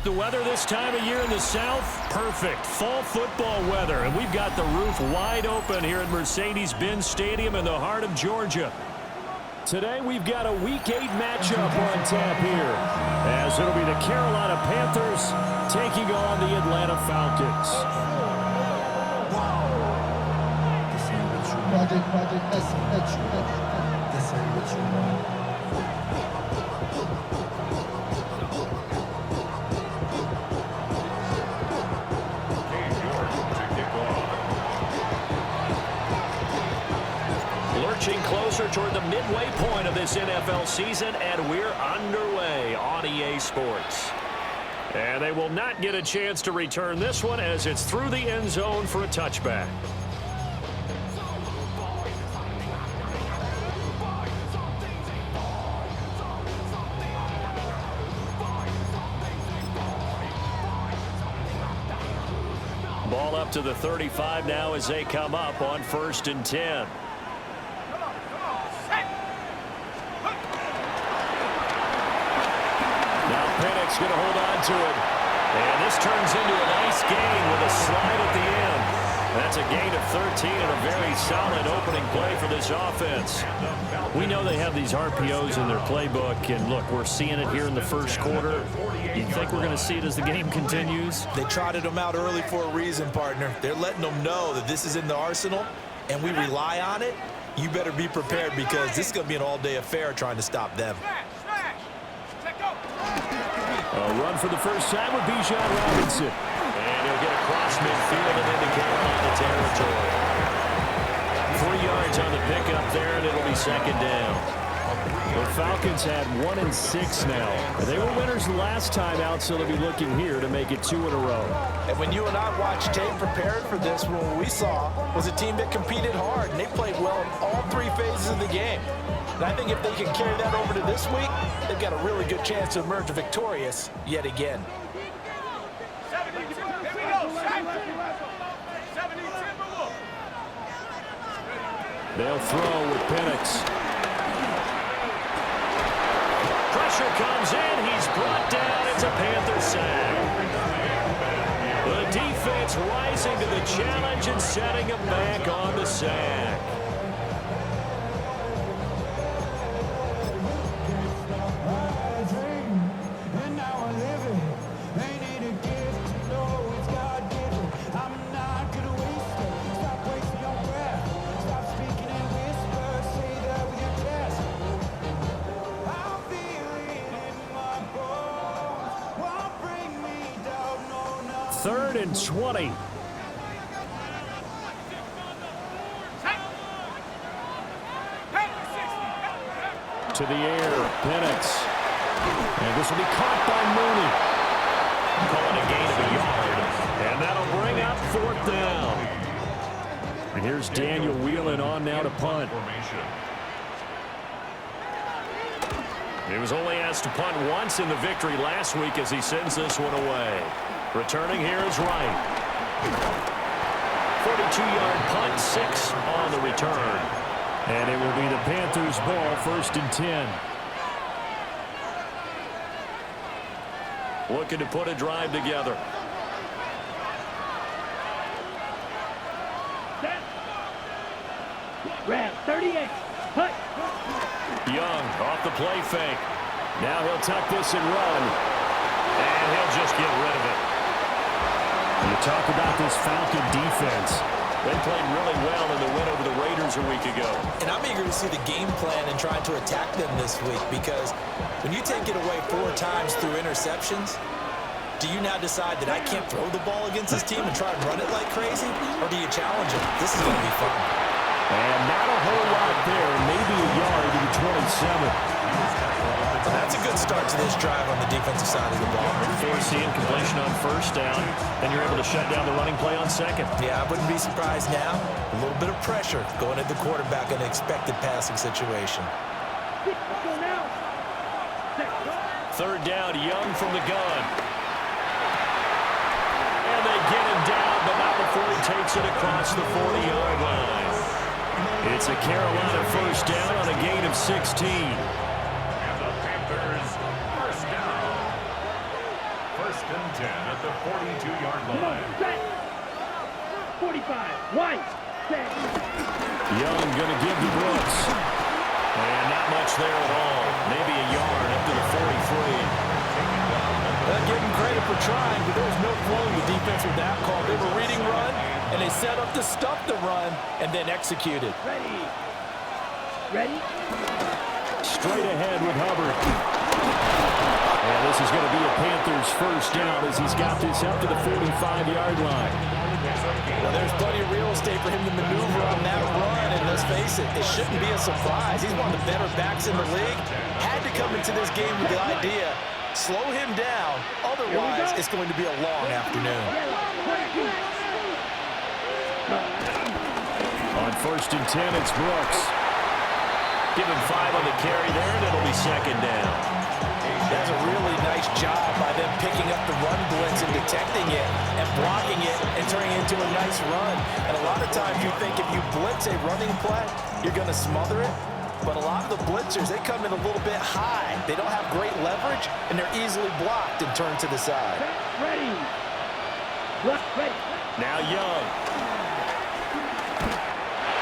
The weather this time of year in the South, perfect. Fall football weather, and we've got the roof wide open here at Mercedes-Benz Stadium in the heart of Georgia. Today we've got a Week 8 matchup on tap here, as it'll be the Carolina Panthers taking on the Atlanta Falcons. Lurching closer toward the midway point of this NFL season, and we're underway on EA Sports. And they will not get a chance to return this one as it's through the end zone for a touchback. Ball up to the 35 now as they come up on 1st and 10. Penix going to hold on to it. And this turns into a nice gain with a slide at the end. That's a gain of 13 and a very solid opening play for this offense. We know they have these RPOs in their playbook, and look, we're seeing it here in the first quarter. You think we're going to see it as the game continues? They trotted them out early for a reason, partner. They're letting them know that this is in the arsenal, and we rely on it. You better be prepared because this is going to be an all-day affair trying to stop them. A run for the first time with Bijan Robinson. And he'll get across midfield and into Carolina territory. 3 yards on the pickup there, and it'll be 2nd down. The Falcons had 1 and 6 now. They were winners last time out, so they'll be looking here to make it 2 in a row. And when you and I watched tape prepared for this, what we saw was a team that competed hard, and they played well in all 3 phases of the game. And I think if they can carry that over to this week, they've got a really good chance to emerge victorious yet again. They'll throw with Penix. Pressure comes in. He's brought down. It's a Panther sack. The defense rising to the challenge and setting him back on the sack. Third and 20. To the air, Penix. And this will be caught by Mooney. Calling a gain of a yard. And that'll bring up 4th down. And here's Daniel wheeling on now to punt. He was only asked to punt once in the victory last week as he sends this one away. Returning here is Wright. 42-yard punt, 6 on the return. And it will be the Panthers' ball, 1st and 10. Looking to put a drive together. Red 38. Put. Young off the play fake. Now he'll tuck this and run. And he'll just get rid of it. You talk about this Falcon defense. They played really well in the win over the Raiders a week ago. And I'm eager to see the game plan and trying to attack them this week because when you take it away 4 times through interceptions, do you now decide that I can't throw the ball against this team and try and run it like crazy? Or do you challenge them? This is going to be fun. And not a whole lot there. Maybe a yard to the 27. That's a good start to this drive on the defensive side of the ball. Forcing completion on 1st down, and you're able to shut down the running play on 2nd. Yeah, I wouldn't be surprised now. A little bit of pressure going at the quarterback in an expected passing situation. 3rd down, Young from the gun. And they get him down, but not before he takes it across the 40-yard line. It's a Carolina 1st down on a gain of 16. First and 10 at the 42-yard Come on, line. set. 45. Wide. Set. Young going to give to Brooks. And not much there at all. Maybe a yard up to the 43. Give him credit for trying, but there's no flow in the defense with that call. They were reading run, and they set up to stop the run, and then executed. Ready. Ready. Straight ahead with Hubbard. And this is going to be a Panthers first down as he's got this up to the 45-yard line. Well, there's plenty of real estate for him to maneuver on that run, and let's face it, it shouldn't be a surprise. He's one of the better backs in the league. Had to come into this game with the idea, slow him down, otherwise it's going to be a long afternoon. On first and 10, it's Brooks. Give him 5 on the carry there, and it'll be second down. That's a really nice job by them picking up the run blitz and detecting it and blocking it and turning it into a nice run. And a lot of times you think if you blitz a running play, you're going to smother it. But a lot of the blitzers, they come in a little bit high. They don't have great leverage, and they're easily blocked and turned to the side. Ready. Block ready. Now Young.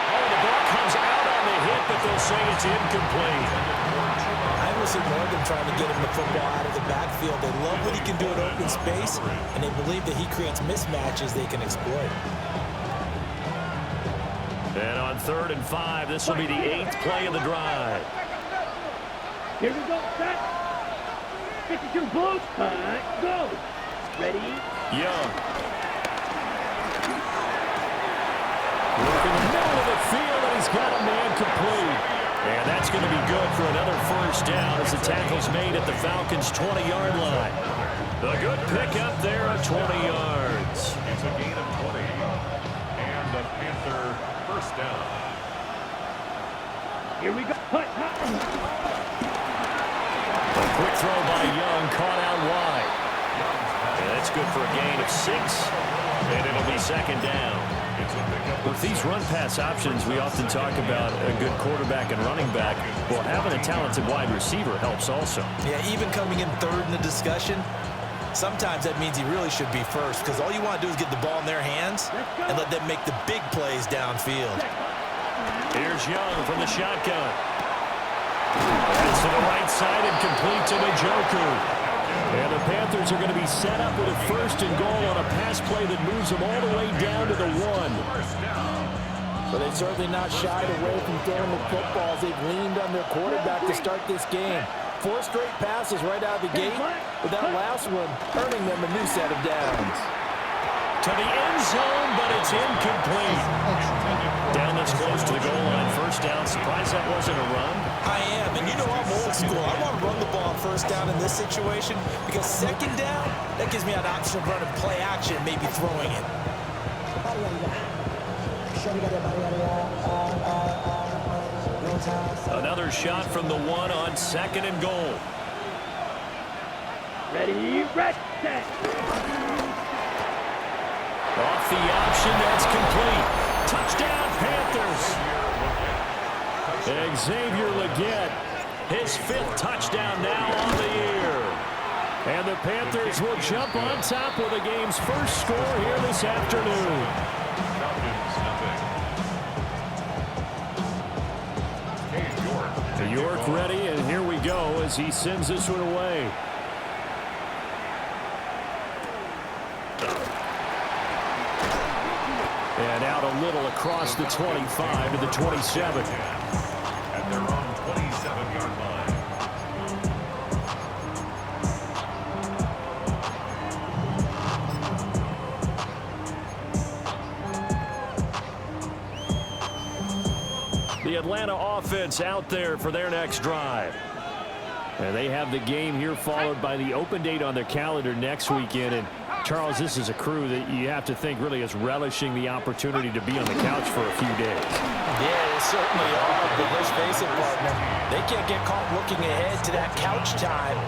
Oh, the ball comes out on the hit, but they'll say it's incomplete. I almost ignore them trying to get him the football out of the backfield. They love what he can do in open space, and they believe that he creates mismatches they can exploit. And on 3rd and 5, this will be the 8th play of the drive. Here we go. Set. 52 blue. Go. Ready. Young. Working the middle of the field, and he's got a man complete. And that's going to be good for another first down as the tackle's made at the Falcons' 20-yard line. The good pickup there at 20 yards. It's a gain of 20. And the Panther first down. Here we go. Hut. A quick throw by Young, caught out wide. And that's good for a gain of 6. And it'll be second down. With these run-pass options, we often talk about a good quarterback and running back. Well, having a talented wide receiver helps also. Yeah, even coming in 3rd in the discussion, sometimes that means he really should be first, because all you want to do is get the ball in their hands and let them make the big plays downfield. Here's Young from the shotgun. That's to the right side and complete to Njoku. And the Panthers are going to be set up with a 1st and goal on a pass play that moves them all the way down to the 1. But they've certainly not shied away from throwing the footballs. They've leaned on their quarterback to start this game. 4 straight passes right out of the gate, with that last one earning them a new set of downs. To the end zone, but it's incomplete. Down this close to the goal line, first down. Surprised that wasn't a run? I am, and you know I'm old school. I want to run the ball on first down in this situation, because second down, that gives me an option of running play action, maybe throwing it. Another shot from the 1 on 2nd and goal. Ready. Red. Set. Off the option, that's complete. Touchdown, Panthers. Xavier Legette, his 5th touchdown now on the year. And the Panthers will jump on top with the game's first score here this afternoon. York ready, and here we go as he sends this one away. And out a little across the 25 to the 27. At their own 27-yard line. The Atlanta offense out there for their next drive. And they have the game here followed by the open date on their calendar next weekend. And Charles, this is a crew that you have to think really is relishing the opportunity to be on the couch for a few days. Yeah, they certainly are, but let's face it, partner. They can't get caught looking ahead to that couch time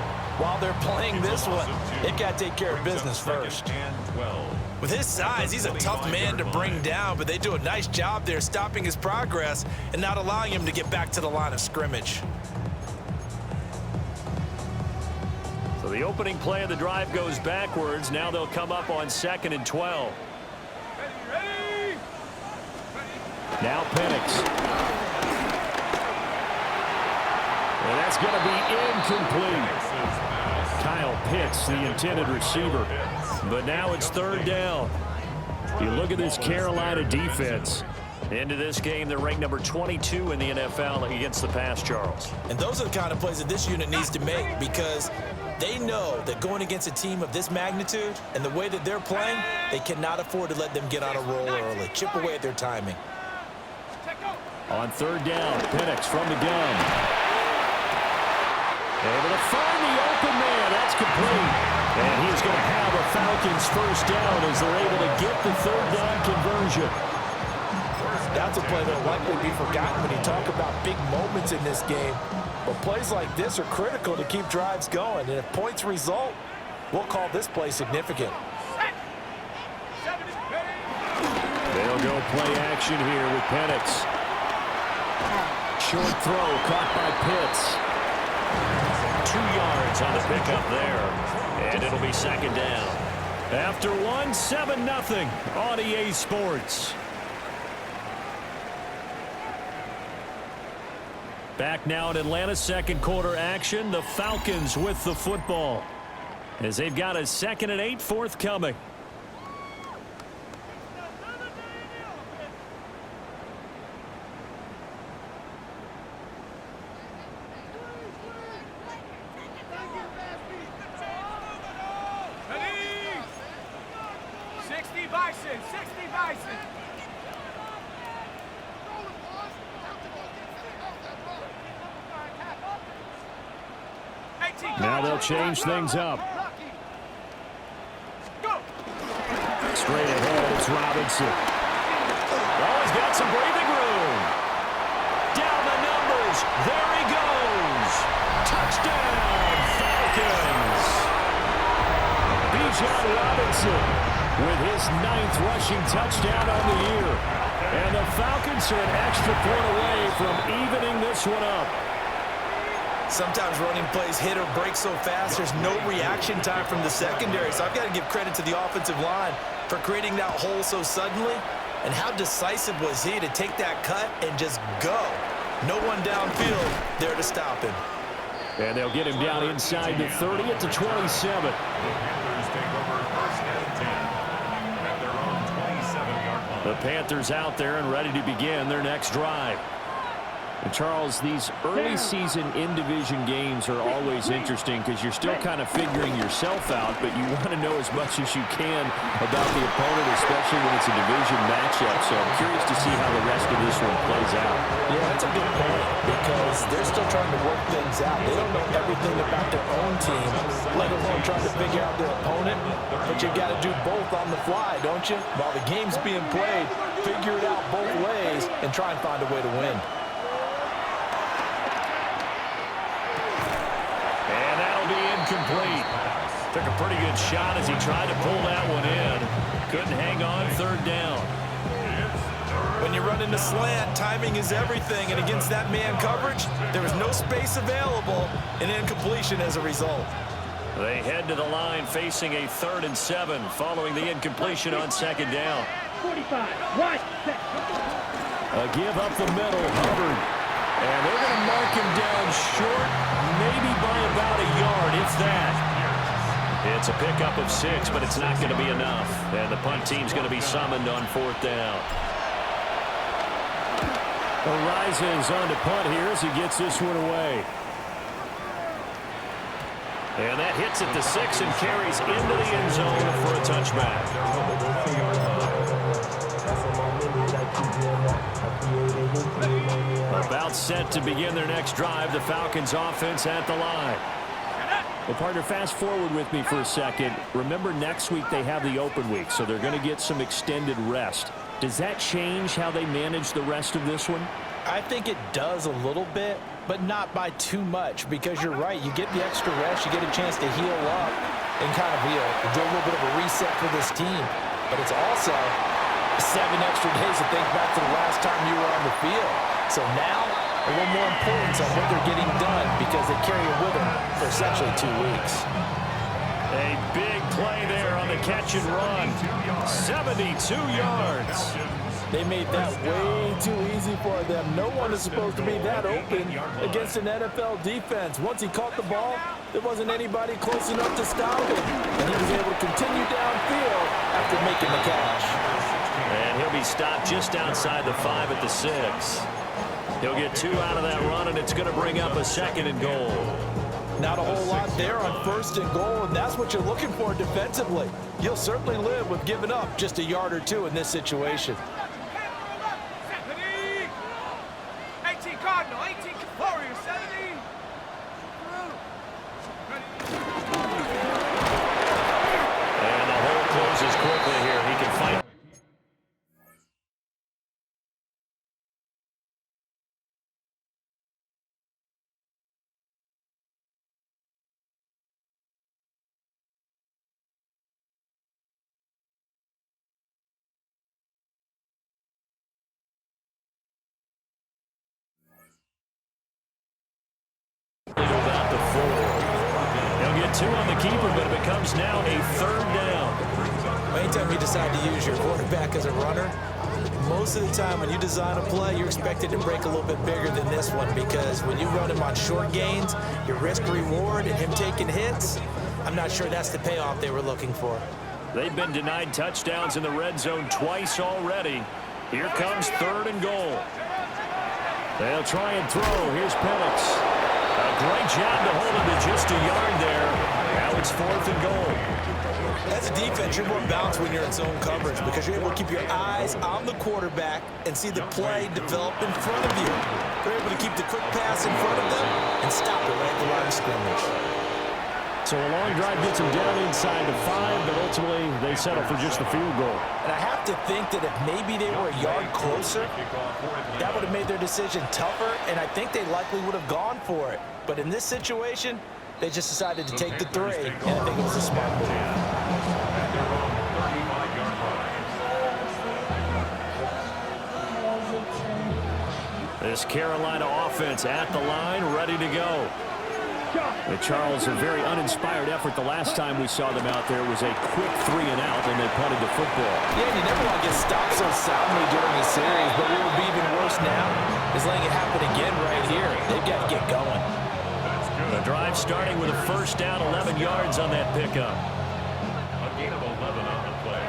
while they're playing this one. They've got to take care of business first. With his size, he's a tough man to bring down, but they do a nice job there stopping his progress and not allowing him to get back to the line of scrimmage. So the opening play of the drive goes backwards. Now they'll come up on 2nd and 12. Now Penix. And that's going to be incomplete. Kyle Pitts, the intended receiver. But now it's 3rd down. You look at this Carolina defense. Into this game, they're ranked number 22 in the NFL against the pass, Charles. And those are the kind of plays that this unit needs to make, because they know that going against a team of this magnitude and the way that they're playing, they cannot afford to let them get on a roll early. Chip away at their timing. On 3rd down, Penix from the gun. Able to find the open man. That's complete. And he's going to have a Falcons 1st down as they're able to get the 3rd down conversion. That's a play that will likely be forgotten when you talk about big moments in this game. But plays like this are critical to keep drives going. And if points result, we'll call this play significant. They'll go play action here with Penix. Short throw caught by Pitts. 2 yards on the pickup there. And it'll be 2nd down. After one, 7-0 on EA Sports. Back now in Atlanta's 2nd quarter action. The Falcons with the football as they've got a 2nd and 8 forthcoming. Now they'll change things up. Straight ahead, it's Robinson. Oh, he's got some breathing room. Down the numbers. There he goes. Touchdown, Falcons. Bijan Robinson with his 9th rushing touchdown on the year. And the Falcons are an extra point away from evening this one up. Sometimes running plays hit or break so fast, there's no reaction time from the secondary. So I've got to give credit to the offensive line for creating that hole so suddenly. And how decisive was he to take that cut and just go? No one downfield there to stop him. And they'll get him down inside the 30 at the 27. The Panthers out there and ready to begin their next drive. And Charles, these early season in-division games are always interesting because you're still kind of figuring yourself out, but you want to know as much as you can about the opponent, especially when it's a division matchup. So I'm curious to see how the rest of this one plays out. Yeah, that's a good point because they're still trying to work things out. They don't know everything about their own team, let alone trying to figure out their opponent. But you've got to do both on the fly, don't you? While the game's being played, figure it out both ways and try and find a way to win. Complete. Took a pretty good shot as he tried to pull that one in. Couldn't hang on 3rd down. When you run into slant, timing is everything. And against that man coverage, there was no space available, and incompletion as a result. They head to the line facing a 3rd and 7 following the incompletion on 2nd down. 45. Right. A give up the middle, Hubbard. And they're going to mark him down short, maybe by about a yard, if that. It's a pickup of 6, but it's not going to be enough. And the punt team's going to be summoned on 4th down. Ariza's on to punt here as he gets this one away. And that hits at the 6 and carries into the end zone for a touchback. About set to begin their next drive, the Falcons offense at the line. Well, partner, fast forward with me for a second. Remember, next week they have the open week, so they're going to get some extended rest. Does that change how they manage the rest of this one? I think it does a little bit, but not by too much, because you're right. You get the extra rest, you get a chance to heal up and kind of do a little bit of a reset for this team. But it's also 7 extra days to think back to the last time you were on the field. So now a little more importance on what they're getting done because they carry it with them for essentially 2 weeks. A big play there on the catch and run. 72 yards. They made that way too easy for them. No one is supposed to be that open against an NFL defense. Once he caught the ball, there wasn't anybody close enough to stop him. And he was able to continue downfield after making the catch. And he'll be stopped just outside the 5 at the 6. He'll get 2 out of that run, and it's going to bring up a 2nd and goal. Not a whole lot there on 1st and goal, and that's what you're looking for defensively. You'll certainly live with giving up just a yard or 2 in this situation. 18 Cardinal, 18 Warrior, 70. And the hole closes quickly here. He can fight. About the 4. He'll get 2 on the keeper, but it becomes now a 3rd down. Anytime you decide to use your quarterback as a runner, most of the time when you design a play, you're expected to break a little bit bigger than this one because when you run him on short gains, your risk-reward and him taking hits, I'm not sure that's the payoff they were looking for. They've been denied touchdowns in the red zone twice already. Here comes 3rd and goal. They'll try and throw. Here's Penix. A great job to hold him to just a yard there. Now it's 4th and goal. As a defense, you're more balanced when you're in zone coverage because you're able to keep your eyes on the quarterback and see the play develop in front of you. They're able to keep the quick pass in front of them and stop it right at the line of scrimmage. So a long drive gets them down inside the 5, but ultimately they settle for just the field goal. And I have to think that if maybe they were a yard closer, that would have made their decision tougher, and I think they likely would have gone for it. But in this situation, they just decided to take the 3, and I think it was a smart move. This Carolina offense at the line, ready to go. The Charles, a very uninspired effort the last time we saw them out there was a quick 3 and out, and they punted the football. Yeah, and you never want to get stopped so soundly during a series, but what would be even worse now is letting it happen again right here. They've got to get going. The drive starting with a 1st down, 11 yards on that pickup. A gain of 11 on the play.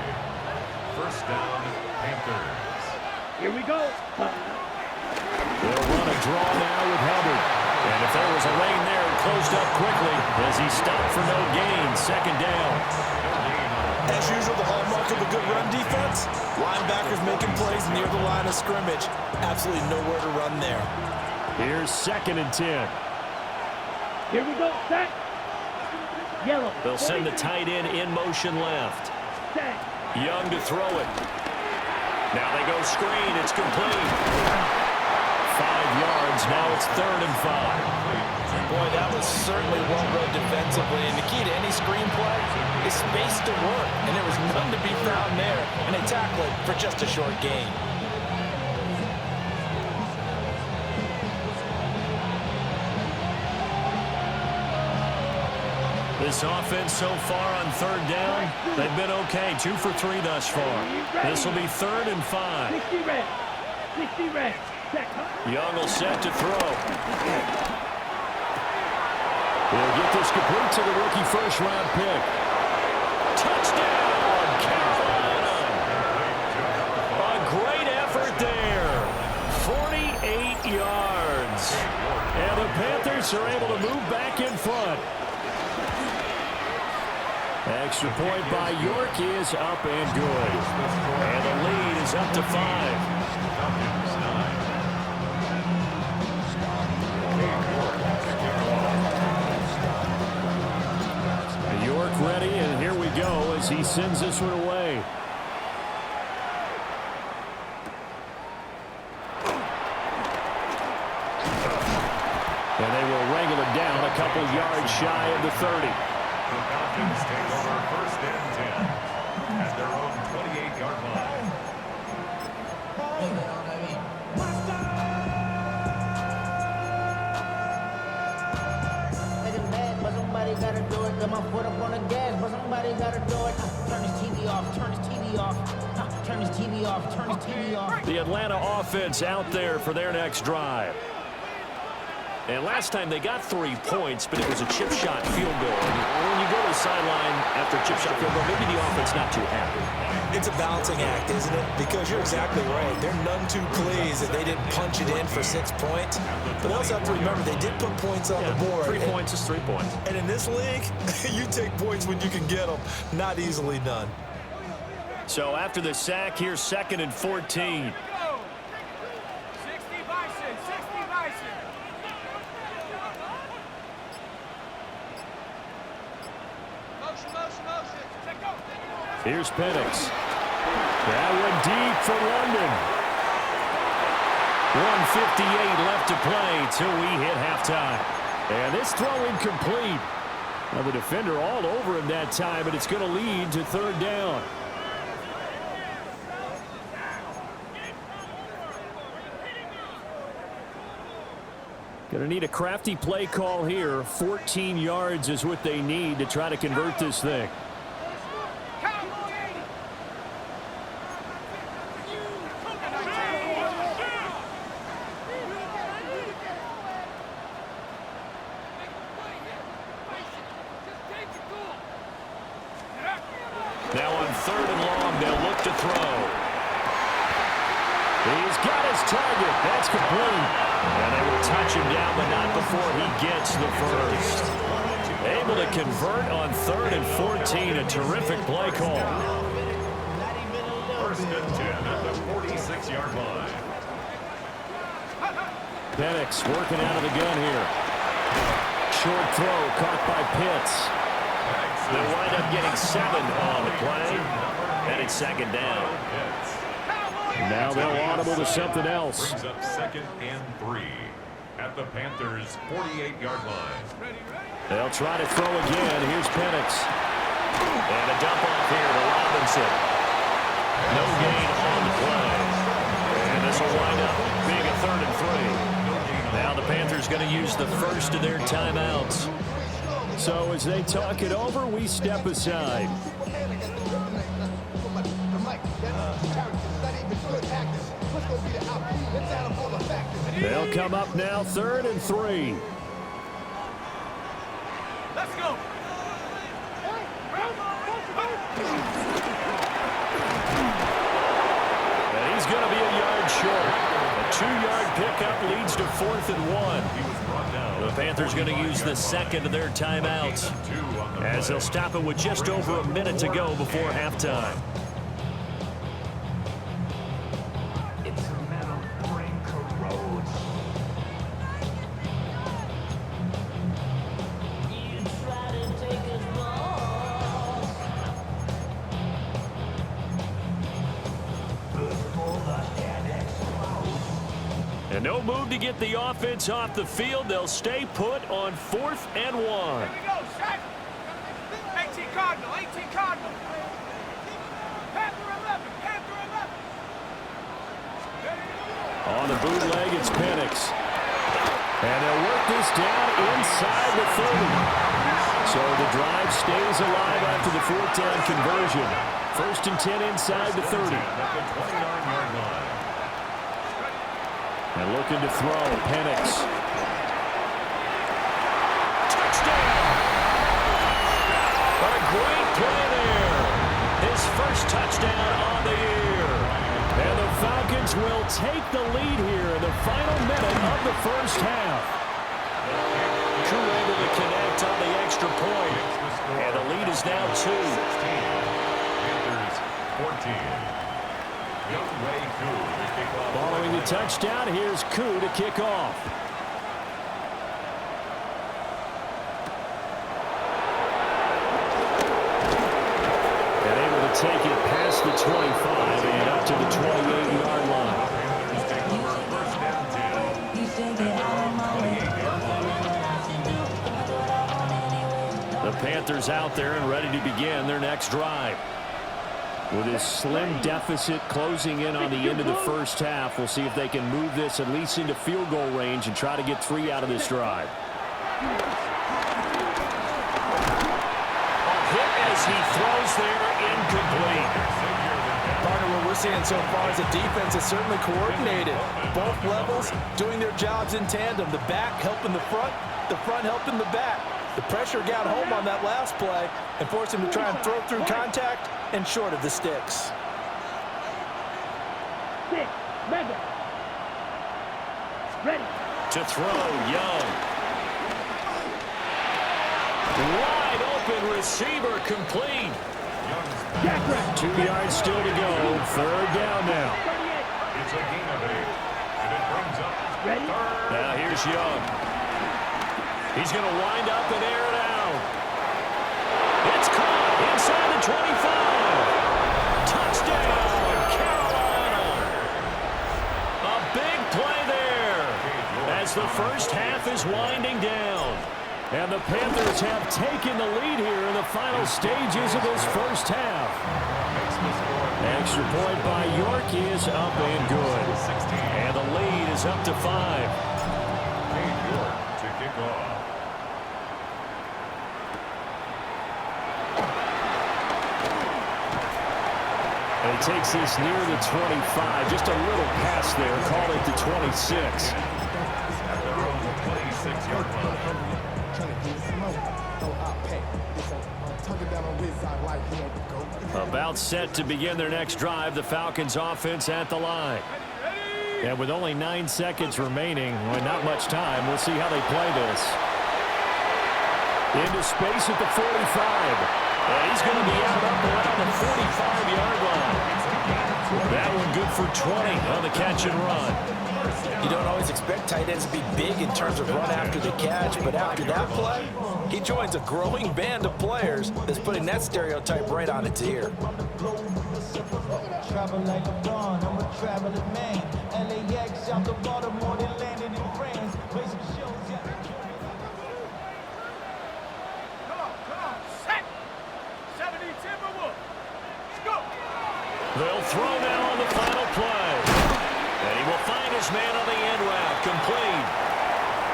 1st down, Panthers. Here we go. They'll run a draw now with Hubbard. And if there was a lane there, it closed up quickly as he stopped for no gain. 2nd down. As usual, the hallmark of a good run defense, linebackers making plays near the line of scrimmage. Absolutely nowhere to run there. Here's 2nd and 10. Here we go. Set. Yellow. They'll send the tight end in motion left. Set. Young to throw it. Now they go screen. It's complete. 5 yards. Now it's 3rd and 5. Boy, that was certainly well read defensively, and the key to any screenplay is space to work, and there was none to be found there, and they tackle it for just a short gain. This offense so far on 3rd down, they've been okay. 2 for 3 thus far. This will be 3rd and 5. 60 red. 60 red. Set. Young will set to throw. He'll get this complete to the rookie 1st-round pick. Touchdown, Carolina! A great effort there. 48 yards. And the Panthers are able to move back in front. Extra point by York is up and good. And the lead is up to 5. York ready, and here we go as he sends this one away. And they will wrangle it down a couple yards shy of the 30. The Falcons take over 1st and 10 at their own 28-yard line. The Atlanta offense out there for their next drive. And last time they got 3 points, but it was a chip shot field goal. And when you go to the sideline after a chip shot field goal, maybe the offense not too happy. It's a balancing act, isn't it? Because you're exactly right. They're none too pleased that they didn't punch it in for 6 points. But they also have to remember they did put points on the board. 3 points is 3 points. And in this league, you take points when you can get them. Not easily done. So after the sack, here's 2nd and 14. 60 Bison, 60 Bison. Motion, motion, motion. Let go. Here's Penix. That went deep for London. 1:58 left to play till we hit halftime. And this throw incomplete. Well, the defender all over him that time, but it's going to lead to 3rd down. Going to need a crafty play call here. 14 yards is what they need to try to convert this thing. Now on 3rd and long, they'll look to throw. He's got his target. That's complete. And they will touch him down, but not before he gets the first. Able to convert on 3rd and 14. A terrific play call. 1st and 10 at the 46-yard line. Penix working out of the gun here. Short throw caught by Pitts. They'll wind up getting 7 on the play. And it's 2nd down. Now they'll audible to something else. Brings up 2nd and 3 at the Panthers' 48-yard line. They'll try to throw again. Here's Penix. And a dump off here to Robinson. No gain on the play. And this will wind up being a 3rd and 3. Now the Panthers going to use the first of their timeouts. So as they talk it over, we step aside. They'll come up now 3rd and 3. Let's go. And he's going to be a yard short. A 2-yard pickup leads to 4th and 1. The Panthers going to use the 2nd of their timeouts as they'll stop it with just over a minute to go before halftime. And no move to get the offense off the field. They'll stay put on 4th and 1. Here we go, Shaq. 18 Cardinal, 18 Cardinal. Panther 11, Panther 11. On the bootleg, it's Penix. And they'll work this down inside the 30. So the drive stays alive after the 4th down conversion. 1st and 10 inside the 30. At the 29-yard line. And looking to throw, Penix. Touchdown! A great play there. His first touchdown on the year. And the Falcons will take the lead here in the final minute of the first half. Crew able to connect on the extra point. And the lead is now 2. Panthers 14. Following the touchdown, here's Koo to kick off. And able to take it past the 25 and up to the 28-yard line. The Panthers out there and ready to begin their next drive. With this slim deficit closing in on the end of the first half, we'll see if they can move this at least into field goal range and try to get 3 out of this drive. A hit as as he throws there, incomplete. Partner, what we're seeing so far is the defense is certainly coordinated. Both levels doing their jobs in tandem. The back helping the front helping the back. The pressure got home on that last play and forced him to try and throw through contact and short of the sticks. 6, mega. Ready. To throw, Young. Wide open receiver, complete. Jack right. 2 yards still to go. Third down now. 38. It's a gain of 8. And it brings up Ready. Now here's Young. He's going to wind up and air it out. It's caught inside the 25. Touchdown, Carolina. A big play there as the first half is winding down. And the Panthers have taken the lead here in the final stages of this first half. Extra point by York is up and good. And the lead is up to 5. York to kick off. And he takes this near the 25. Just a little pass there. Call it the 26. At their own 26-yard line. About set to begin their next drive, the Falcons offense at the line. And with only 9 seconds remaining, well, not much time, we'll see how they play this. Into space at the 45. And he's going to be out up around the 45-yard line. That one good for 20 on the catch and run. You don't always expect tight ends to be big in terms of run after the catch, but after that play, he joins a growing band of players that's putting that stereotype right on its ear. Travel like a dawn, I'm a traveling man. LAX out to Baltimore, they landed in France. Play some shows, yeah. Come on, set. 70 Timberwolves. Let's go. They'll throw now on the final play. And he will find his man on the end route, complete.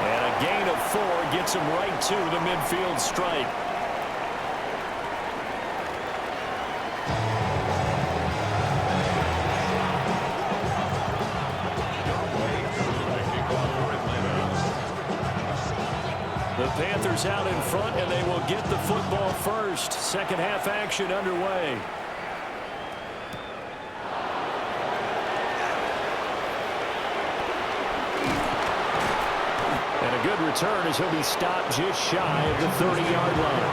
And a gain of 4 gets him right to the midfield stripe. The Panthers out in front, and they will get the football first. Second half action underway. And a good return as he'll be stopped just shy of the 30-yard line.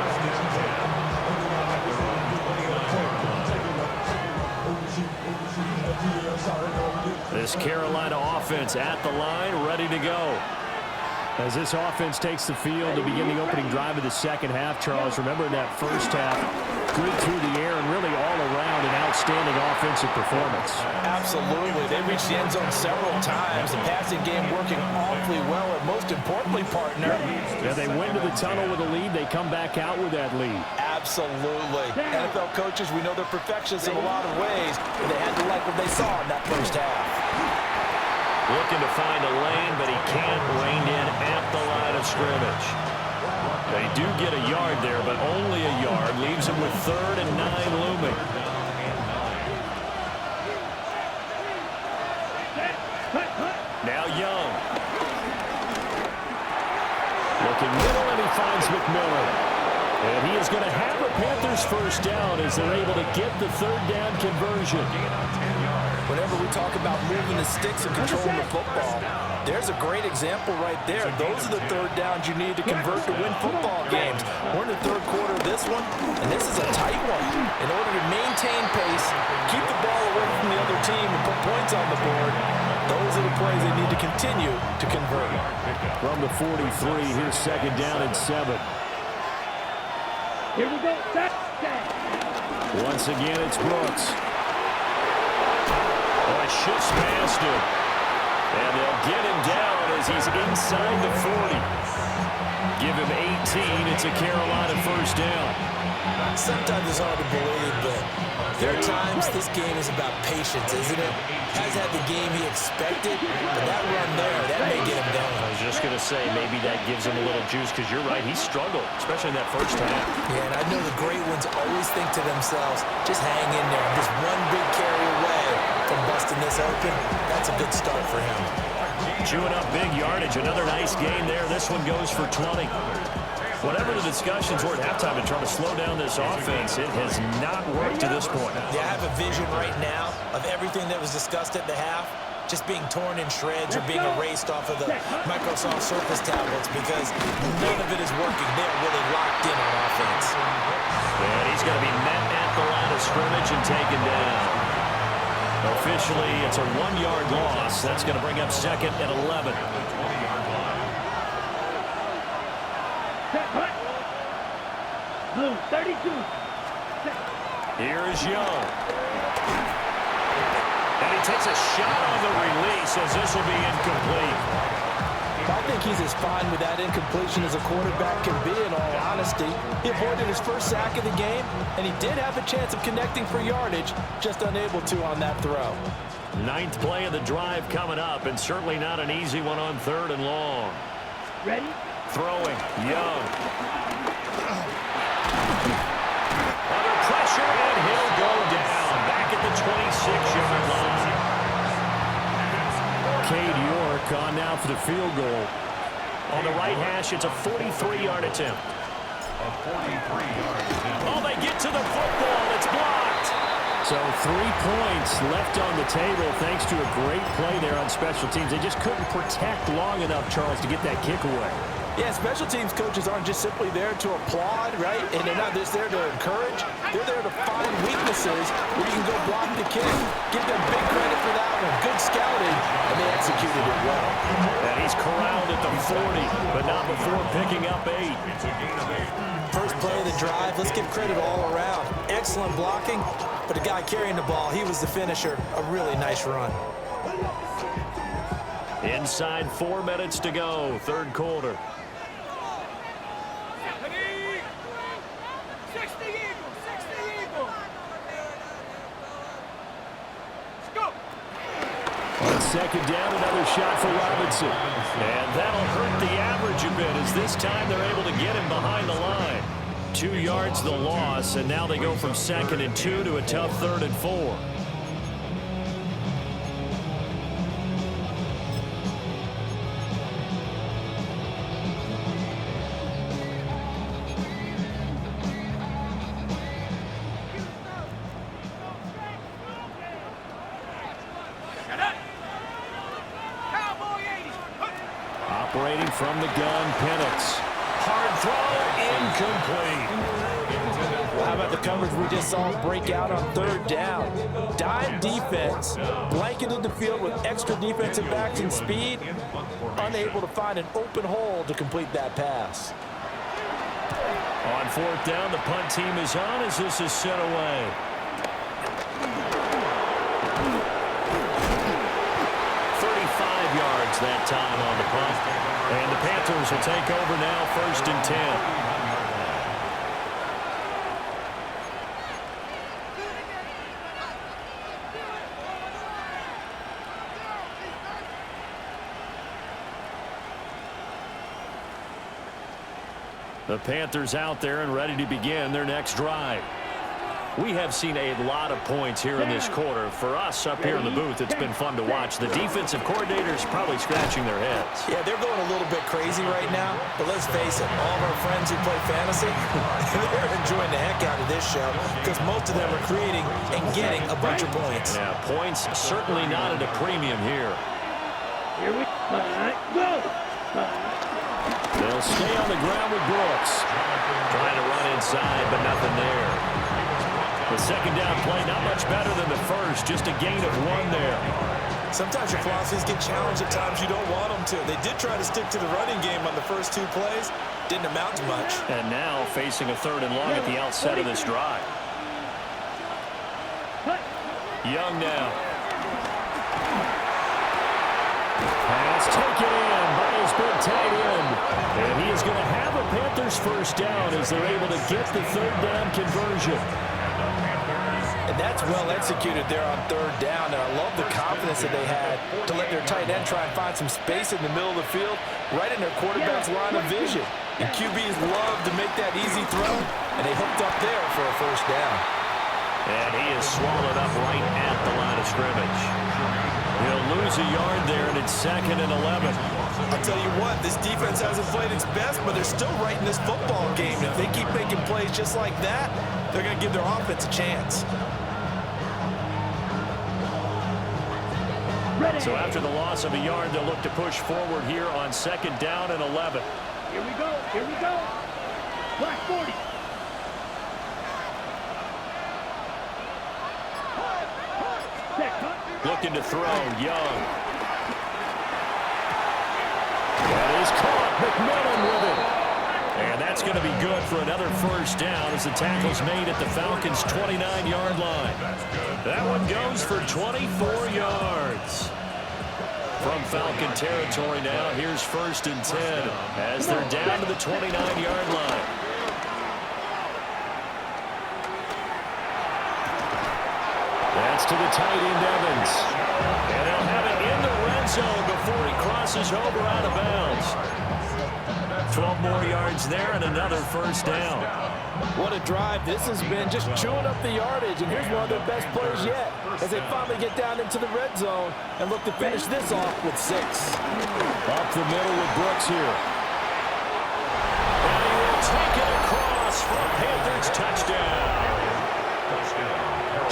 This Carolina offense at the line, ready to go. As this offense takes the field to begin the opening drive of the second half, Charles, remember in that first half, good through the air and really all around an outstanding offensive performance. Absolutely. They reached the end zone several times. The passing game working awfully well, and most importantly, partner. Yeah, they went to the tunnel with a lead. They come back out with that lead. Absolutely. NFL coaches, we know they're perfectionists in a lot of ways, but they had to like what they saw in that first half. Looking to find a lane, but he can't rein in at the line of scrimmage. They do get a yard there, but only a yard. Leaves him with 3rd and 9 looming. Now Young. Looking middle, and he finds McMillan. And he is going to have a Panthers first down as they're able to get the 3rd down conversion. Whenever we talk about moving the sticks and controlling the football, there's a great example right there. Those are the 3rd downs you need to convert to win football games. We're in the 3rd quarter of this one, and this is a tight one. In order to maintain pace, keep the ball away from the other team, and put points on the board, those are the plays they need to continue to convert. From the 43, here's 2nd down and 7. Here we go. Set. Once again, it's Brooks. Shifts past him. And they'll get him down as he's inside the 40. Give him 18. It's a Carolina first down. Sometimes it's hard to believe, but There are times this game is about patience, isn't it? Has had the game he expected, but that run there, that may get him going. I was just going to say, maybe that gives him a little juice, because you're right, he struggled, especially in that first half. Yeah, and I know the great ones always think to themselves, just hang in there. I'm just one big carry away from busting this open. That's a good start for him. Chewing up big yardage. Another nice game there. This one goes for 20. Whatever the discussions were at halftime to try to slow down this offense, it has not worked to this point. Yeah, I have a vision right now of everything that was discussed at the half just being torn in shreds or being erased off of the Microsoft Surface tablets because none of it is working. They're really locked in on offense. And he's going to be met at the line of scrimmage and taken down. Officially, it's a 1-yard loss. That's going to bring up second and 11. Blue, 32. Here is Young. And he takes a shot on the release as this will be incomplete. I think he's as fine with that incompletion as a quarterback can be, in all honesty. He avoided his first sack of the game, and he did have a chance of connecting for yardage, just unable to on that throw. 9th play of the drive coming up, and certainly not an easy one on 3rd and long. Ready? Throwing, Young. Under pressure, and he'll go down. Back at the 26-yard line. Cade York on now for the field goal. On the right hash, it's a 43-yard attempt. A 43-yard attempt. Oh, they get to the football. It's blocked. So 3 points left on the table thanks to a great play there on special teams. They just couldn't protect long enough, Charles, to get that kick away. Yeah, special teams coaches aren't just simply there to applaud, right? And they're not just there to encourage. They're there to find weaknesses where you can go block the kick. Give them big credit for that one. Good scouting, and they executed it well. And he's corralled at the 40, but not before picking up 8. It's a gain of 8. First play of the drive, let's give credit all around. Excellent blocking, but the guy carrying the ball, he was the finisher. A really nice run. Inside 4 minutes to go, 3rd quarter. 60 Eagles, 60 Eagles. Let's go. On 2nd down, another shot for Robinson. And that'll hurt the average a bit as this time they're able to get him behind the line. 2 yards the loss, and now they go from 2nd and 2 to a tough 3rd and 4. Cowboy 80. Operating from the gun, Penix. Hard throw, incomplete. Well, how about the coverage we just saw break out on 3rd down? Dime defense, blanketed the field with extra defensive backs and speed, unable to find an open hole to complete that pass. On 4th down, the punt team is on as this is sent away. Yards that time on the punt. And the Panthers will take over now, 1st and 10. The Panthers out there and ready to begin their next drive. We have seen a lot of points here in this quarter. For us up here in the booth, it's been fun to watch. The defensive coordinators probably scratching their heads. Yeah, they're going a little bit crazy right now, but let's face it, all of our friends who play fantasy, they're enjoying the heck out of this show because most of them are creating and getting a bunch of points. Yeah, points certainly not at a premium here. Here we go. They'll stay on the ground with Brooks. Trying to run inside, but nothing there. The 2nd down play, not much better than the first, just a gain of 1 there. Sometimes your philosophies get challenged at times you don't want them to. They did try to stick to the running game on the first 2 plays. Didn't amount to much. And now facing a 3rd and long at the outset of this drive. Young now. Pass taken in by his big tight end. And he is going to have a Panthers 1st down as they're able to get the 3rd down conversion. And that's well executed there on third down. And I love the confidence that they had to let their tight end try and find some space in the middle of the field, right in their quarterback's line of vision. And QBs love to make that easy throw, and they hooked up there for a first down. And he is swallowed up right at the line of scrimmage. He'll lose a yard there, and it's 2nd and 11. I'll tell you what, this defense hasn't played its best, but they're still right in this football game. And if they keep making plays just like that, they're going to give their offense a chance. So after the loss of a yard, they'll look to push forward here on 2nd down and 11. Here we go. Here we go. Black 40. Looking to throw, Young. That is caught. McMillan with it. And that's going to be good for another first down as the tackle's made at the Falcons' 29-yard line. That one goes for 24 yards. From Falcon territory now, here's 1st and 10 as they're down to the 29-yard line. That's to the tight end, Evans. And they'll have it in the red zone before he crosses over out of bounds. 12 more yards there and another first down. What a drive this has been, just chewing up the yardage. And here's one of their best plays yet as they finally get down into the red zone and look to finish this off with 6. Up the middle with Brooks here. And he will take it across for a Panthers touchdown.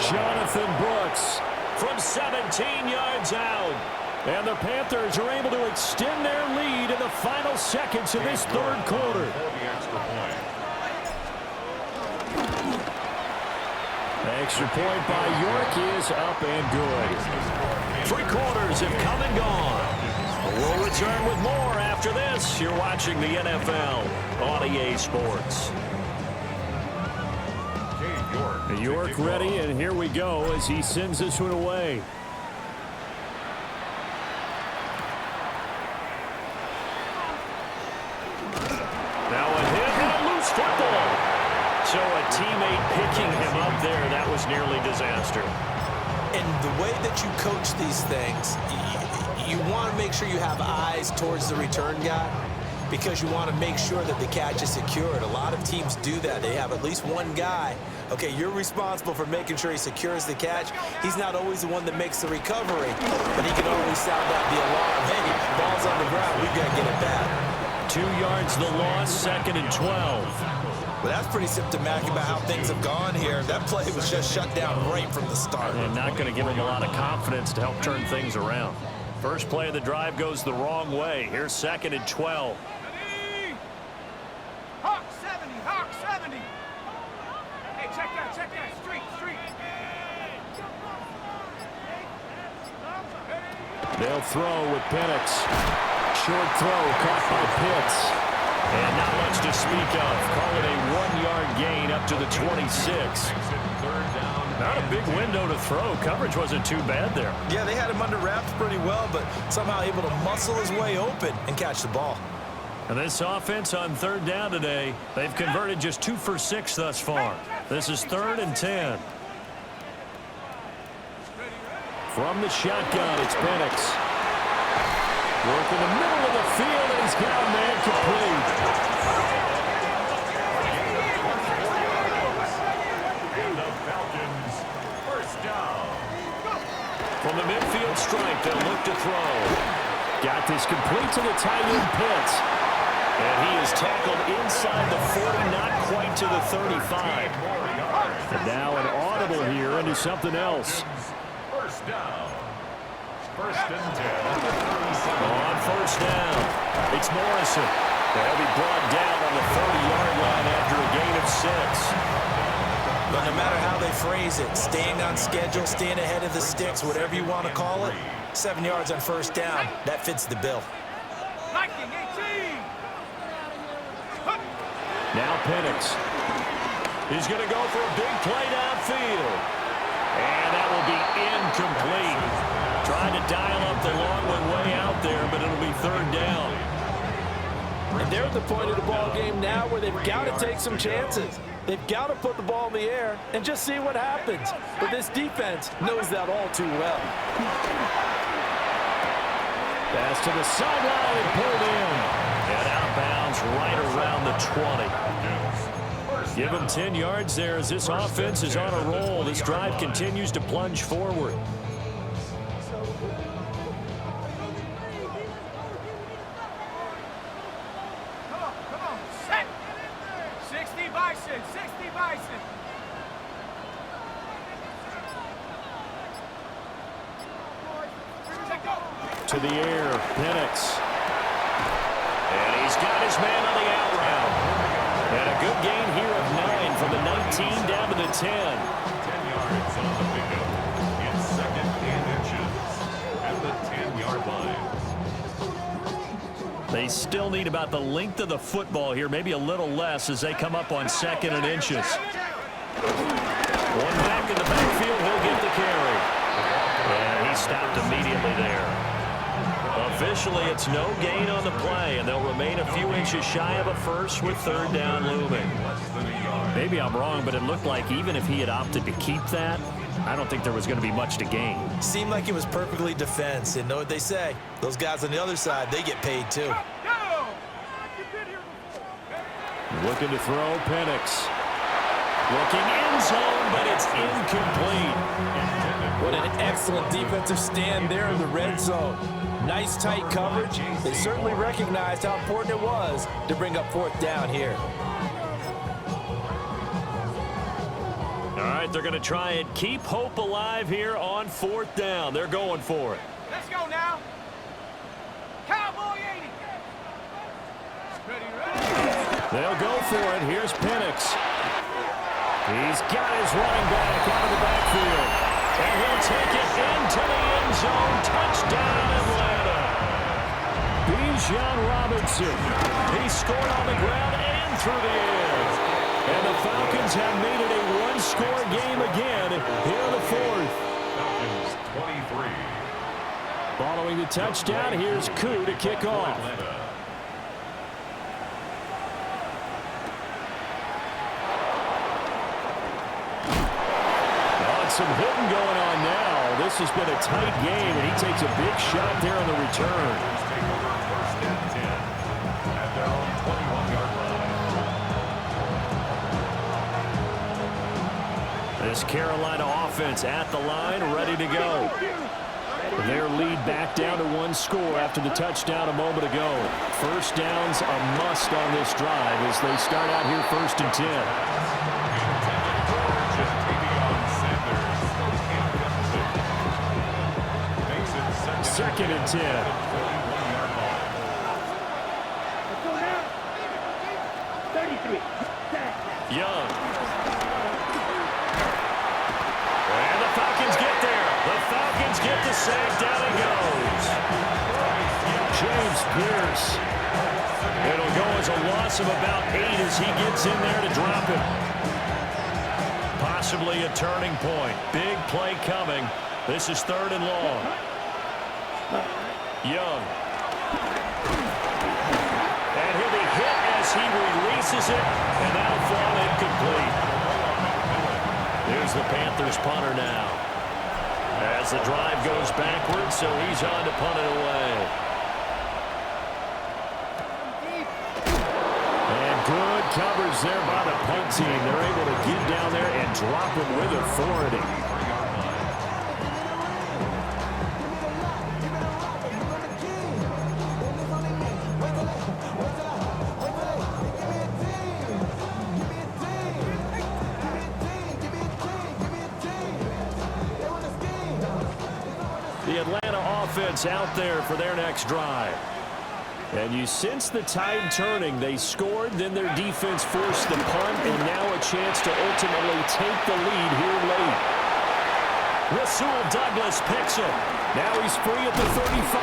Jonathan Brooks from 17 yards out. And the Panthers are able to extend their lead in the final seconds of this third quarter. Extra point by York is up and good. 3 quarters have come and gone. We'll return with more after this. You're watching the NFL on EA Sports. York ready, and here we go as he sends this one away. Now a hit and a loose football. So a teammate picking him up there, that was nearly disaster. And the way that you coach these things, you want to make sure you have eyes towards the return guy because you want to make sure that the catch is secured. A lot of teams do that. They have at least one guy. Okay, you're responsible for making sure he secures the catch. He's not always the one that makes the recovery, but he can always sound out the alarm. Hey, ball's on the ground. We've got to get it back. 2 yards the loss, 2nd and 12. Well, that's pretty symptomatic about how things have gone here. That play was just shut down right from the start. And not going to give him a lot of confidence to help turn things around. First play of the drive goes the wrong way. Here's 2nd and 12. Hawk 70, Hawk 70. Hey, check that, street. They'll throw with Penix. Short throw caught by Pitts. And not much to speak of. Call it a 1-yard gain up to the 26. Not a big window to throw. Coverage wasn't too bad there. Yeah, they had him under wraps pretty well, but somehow able to muscle his way open and catch the ball. And this offense on 3rd down today, they've converted just 2 for 6 thus far. This is 3rd and 10. From the shotgun, it's Penix. Work in the middle of the field, and he's got a man complete. The Falcons, first down. From the midfield stripe, they'll look to throw. Got this complete to the tight end Pitts. And he is tackled inside the 40, not quite to the 35. And now an audible here into something else. First down. 1st and 10. On 1st down, it's Morrison. They'll be brought down on the 30-yard line after a gain of 6. But no matter how they phrase it, staying on schedule, staying ahead of the sticks, whatever you want to call it, 7 yards on 1st down, that fits the bill. Lightning 18. Now Penix. He's going to go for a big play downfield. And that will be incomplete. Trying to dial up the long one way out there, but it'll be 3rd down. And they're at the point of the ball game now where they've got to take some chances. They've got to put the ball in the air and just see what happens. But this defense knows that all too well. Pass to the sideline and pulled in. And outbounds right around the 20. Give them 10 yards there as this offense is on a roll. This drive continues to plunge forward. Come on, set. 60 Bison, 60 Bison. To the air, Penix. And he's got his man on the out route. And a good gain here of 9 from the 19 down to the 10. 10 yards on the pickup. It's 2nd and inches at the 10-yard line. They still need about the length of the football here, maybe a little less as they come up on 2nd and inches. One back in the backfield, he'll get the carry. And he stopped immediately there. Officially, it's no gain on the play, and they'll remain a few inches shy of a first with 3rd down looming. Maybe I'm wrong, but it looked like even if he had opted to keep that, I don't think there was going to be much to gain. Seemed like it was perfectly defense, and know what they say. Those guys on the other side, they get paid too. Looking to throw, Penix. Looking end zone, but it's incomplete. What an excellent defensive stand there in the red zone. Nice tight coverage. They certainly recognized how important it was to bring up 4th down here. All right, they're going to try and keep hope alive here on 4th down. They're going for it. Let's go now. Cowboy 80. Ready. They'll go for it. Here's Penix. He's got his running back out of the backfield. And he'll take it into the end zone. Touchdown, Atlanta. Bijan Robinson. He scored on the ground and through the air. And the Falcons have made it a one-score game again here in the 4th. Falcons 23. Following the touchdown, here's Koo to kick off. Some hitting going on now. This has been a tight game, and he takes a big shot there on the return. Take over 1st and 10 at their own 21-yard line. This Carolina offense at the line, ready to go. Their lead back down to 1 score after the touchdown a moment ago. 1st down's a must on this drive as they start out here 1st and 10. Second and 10. Let's go now. 33. Young. And the Falcons get there. The Falcons get the sack. Down it goes. James Pierce. It'll go as a loss of about 8 as he gets in there to drop it. Possibly a turning point. Big play coming. This is 3rd and long. Young. And he'll be hit as he releases it, and that'll fall incomplete. Here's the Panthers punter now. As the drive goes backwards, so he's on to punt it away. And good coverage there by the punt team. They're able to get down there and drop it with authority. The Atlanta offense out there for their next drive. And you sense the tide turning. They scored, then their defense forced the punt, and now a chance to ultimately take the lead here late. Rasul Douglas picks him. Now he's free at the 35.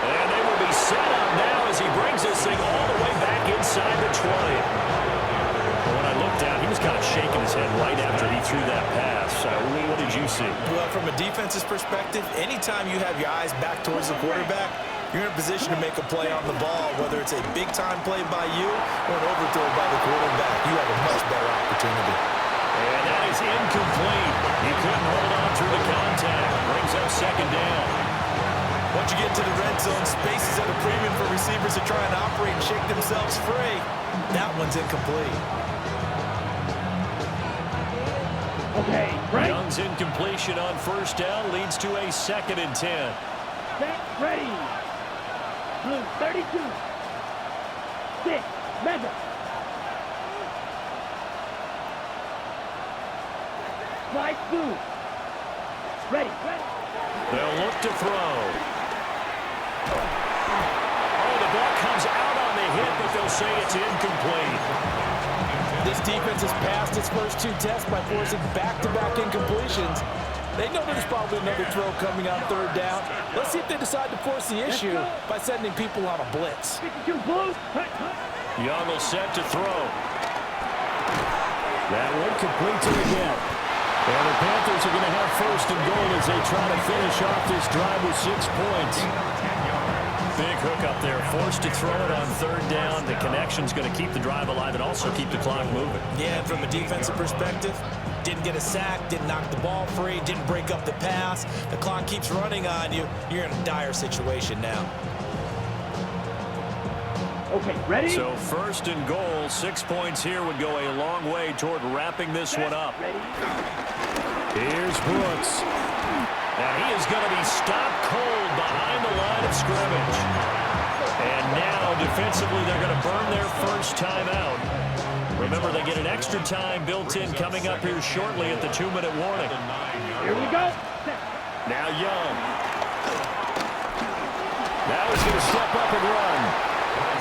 And they will be set up now as he brings this thing all the way back inside the 20. When I looked down, he was kind of shaking his head right after he threw that pass. What did you see? Well, from a defense's perspective, anytime you have your eyes back towards the quarterback, you're in a position to make a play on the ball, whether it's a big-time play by you or an overthrow by the quarterback. You have a much better opportunity. And that is incomplete. He couldn't hold on through the contact. Brings up second down. Once you get to the red zone, space is at a premium for receivers to try and operate and shake themselves free. That one's incomplete. Okay, right. Young's incompletion on first down leads to a 2nd and 10. Set, ready. Blue, 32. 6, measure. Slide through. Ready, ready. They'll look to throw. Oh, the ball comes out on the hit, but they'll say it's incomplete. This defense has passed its first 2 tests by forcing back-to-back incompletions. They know there's probably another throw coming on 3rd down. Let's see if they decide to force the issue by sending people on a blitz. 52 blue. Young will set to throw. That one completes it again. And the Panthers are going to have 1st and goal as they try to finish off this drive with 6 points. Big hook up there, forced to throw it on 3rd down. The connection's going to keep the drive alive and also keep the clock moving. Yeah, and from a defensive perspective, didn't get a sack, didn't knock the ball free, didn't break up the pass. The clock keeps running on you. You're in a dire situation now. Okay, ready? So 1st and goal, 6 points here would go a long way toward wrapping this one up. Ready. Here's Brooks. And he is going to be stopped cold behind the line of scrimmage. And now, defensively, they're going to burn their first timeout. Remember, they get an extra time built in coming up here shortly at the 2-minute warning. Here we go. Now Young. Now he's going to step up and run.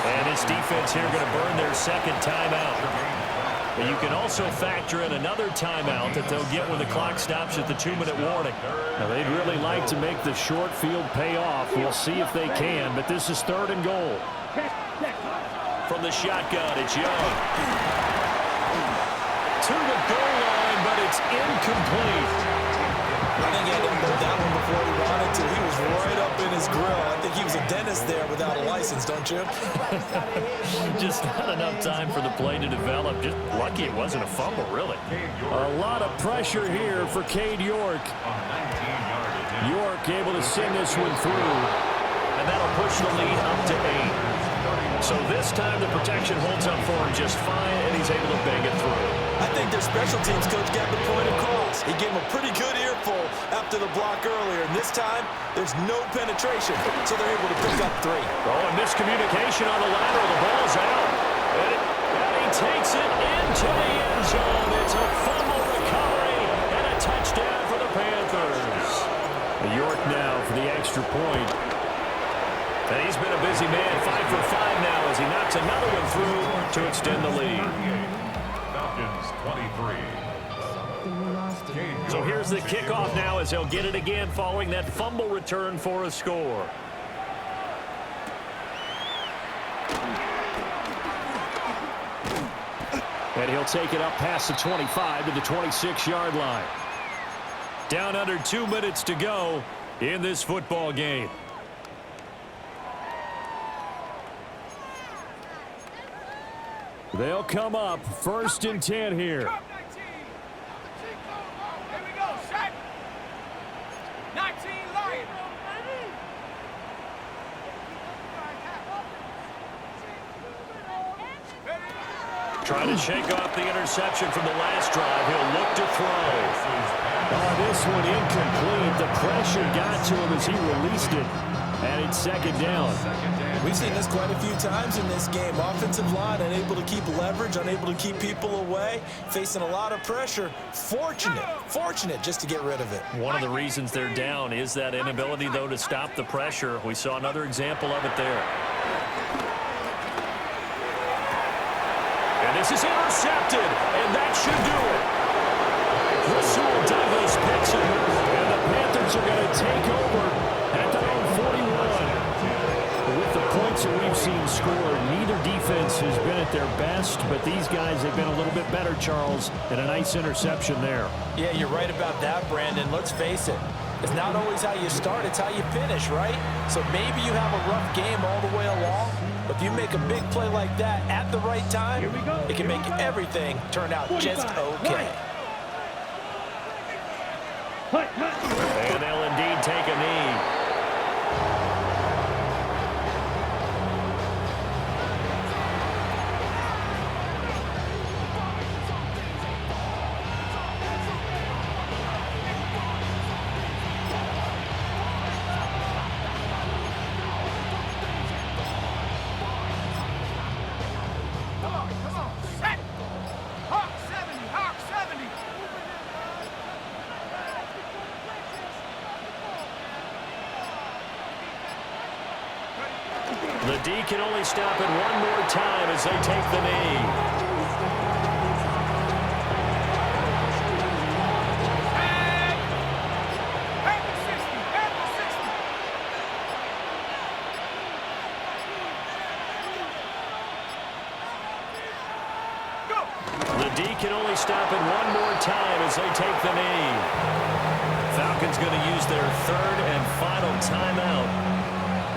And his defense here going to burn their 2nd timeout. But you can also factor in another timeout that they'll get when the clock stops at the 2-minute warning. Now, they'd really like to make the short field pay off. We'll see if they can, but this is 3rd and goal. From the shotgun, it's Young. To the goal line, but it's incomplete. I think he had to put that one before he wanted to. He was right up in his grill. I think he was a dentist there without a license, don't you? Just not enough time for the play to develop. Just lucky it wasn't a fumble, really. A lot of pressure here for Cade York. York able to send this one through. And that'll push the lead up to 8. So this time the protection holds up for him just fine, and he's able to bang it through. I think their special teams coach got the point across. He gave him a pretty good earful after the block earlier, and this time there's no penetration, so they're able to pick up 3. Oh, and miscommunication on the lateral. The ball's out. And he takes it into the end zone. It's a fumble recovery and a touchdown for the Panthers. York now for the extra point. And he's been a busy man, 5 for 5 now as he knocks another one through to extend the lead. Falcons 23. So here's the kickoff now as they'll get it again following that fumble return for a score. And he'll take it up past the 25 to the 26-yard line. Down under 2 minutes to go in this football game. They'll come up 1st and 10 here. Here we go, set. 19 Lions. Trying to shake off the interception from the last drive. He'll look to throw. Oh, this one incomplete. The pressure got to him as he released it. And it's 2nd down. We've seen this quite a few times in this game. Offensive line unable to keep leverage, unable to keep people away, facing a lot of pressure. Fortunate just to get rid of it. One of the reasons they're down is that inability, though, to stop the pressure. We saw another example of it there. And this is intercepted, and that should do it. Rasul Douglas picks it, and the Panthers are going to take over at their own 41. With the points that we've seen scored, neither defense has been at their best, but these guys have been a little bit better, Charles, and a nice interception there. Yeah, you're right about that, Brandon. Let's face it. It's not always how you start, it's how you finish, right? So maybe you have a rough game all the way along, but if you make a big play like that at the right time, it can make everything turn out just okay. And they'll indeed take a knee. The D can only stop it one more time as they take the knee. The D can only stop it one more time as they take the knee. Falcons going to use their third and final timeout,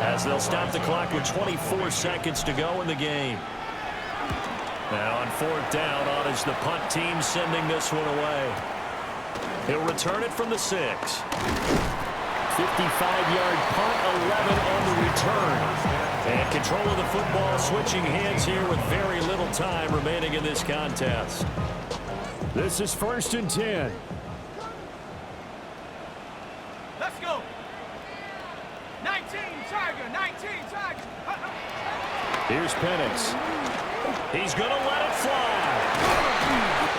as they'll stop the clock with 24 seconds to go in the game. Now on fourth down, on is the punt team sending this one away. He'll return it from the 6. 55-yard punt, 11 on the return. And control of the football switching hands here with very little time remaining in this contest. This is 1st and 10. Let's go. 19 Tiger, 19 Tiger. Here's Penix. He's going to let it fly.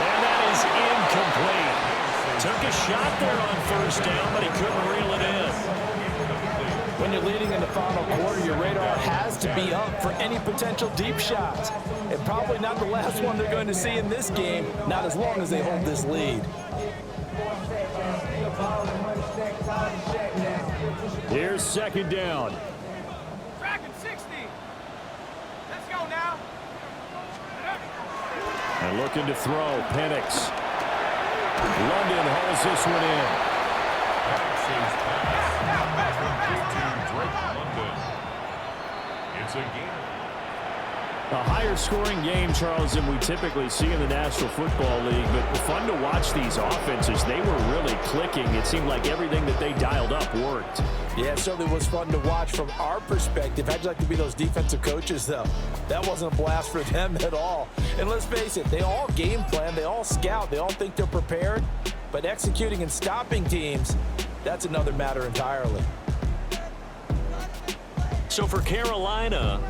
And that is incomplete. Took a shot there on 1st down, but he couldn't reel it in. When you're leading in the final quarter, your radar has to be up for any potential deep shots. And probably not the last one they're going to see in this game, not as long as they hold this lead. Here's 2nd down. Dragon 60. Let's go now. And looking to throw, Penix. London hauls this one in. It's a game. A higher scoring game, Charles, than we typically see in the National Football League, but fun to watch these offenses. They were really clicking. It seemed like everything that they dialed up worked. Yeah, it certainly was fun to watch from our perspective. How'd you like to be those defensive coaches, though? That wasn't a blast for them at all. And let's face it, they all game plan, they all scout, they all think they're prepared, but executing and stopping teams, that's another matter entirely. So for Carolina,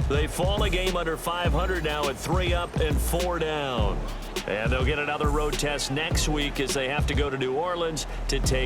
they fall a game under 500 now at 3 up and 4 down. And they'll get another road test next week as they have to go to New Orleans to take